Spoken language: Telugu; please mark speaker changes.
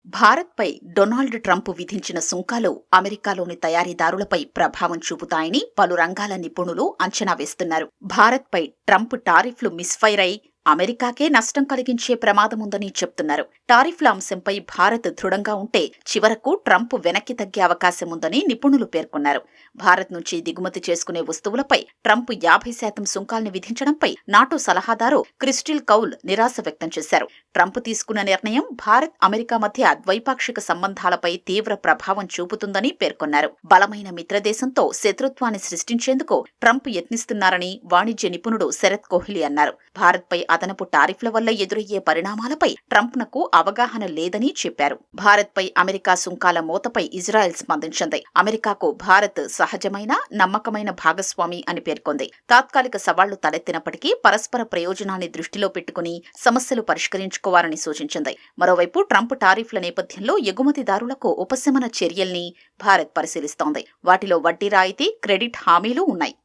Speaker 1: భారత్పై డొనాల్డ్ ట్రంప్ విధించిన సుంకాలు అమెరికాలోని తయారీదారులపై ప్రభావం చూపుతాయని పలు రంగాల నిపుణులు అంచనా వేస్తున్నారు. భారత్పై ట్రంప్ టారిఫ్లు మిస్ఫైర్ అయి అమెరికాకే నష్టం కలిగించే ప్రమాదముందని చెప్తున్నారు. టారిఫ్ల అంశంపై భారత్ దృఢంగా ఉంటే చివరకు ట్రంప్ వెనక్కి తగ్గే అవకాశముందని నిపుణులు పేర్కొన్నారు. భారత్ నుంచి దిగుమతి చేసుకునే వస్తువులపై ట్రంప్ 50% సుంకాల్ని విధించడంపై నాటో సలహాదారు క్రిస్టిల్ కౌల్ నిరాశ వ్యక్తం చేశారు. ట్రంప్ తీసుకున్న నిర్ణయం భారత్ అమెరికా మధ్య ద్వైపాక్షిక సంబంధాలపై తీవ్ర ప్రభావం చూపుతుందని పేర్కొన్నారు. బలమైన మిత్రదేశంతో శత్రుత్వాన్ని సృష్టించేందుకు ట్రంప్ యత్నిస్తున్నారని వాణిజ్య నిపుణుడు శరత్ కోహ్లీ అన్నారు. భారత్పై అదనపు టారిఫ్ల వల్ల ఎదురయ్యే పరిణామాలపై ట్రంప్నకు అవగాహన లేదని చెప్పారు. భారత్పై అమెరికా సుంకాల మోతపై ఇజ్రాయెల్ స్పందించింది. అమెరికాకు భారత్ సహజమైన, నమ్మకమైన భాగస్వామి అని పేర్కొంది. తాత్కాలిక సవాళ్లు తలెత్తినప్పటికీ పరస్పర ప్రయోజనాన్ని దృష్టిలో పెట్టుకుని సమస్యలు పరిష్కరించుకోవాలని సూచించింది. మరోవైపు ట్రంప్ టారిఫ్ల నేపథ్యంలో ఎగుమతిదారులకు ఉపశమన చర్యల్ని భారత్ పరిశీలిస్తోంది. వాటిలో వడ్డీ రాయితీ, క్రెడిట్ హామీలు ఉన్నాయి.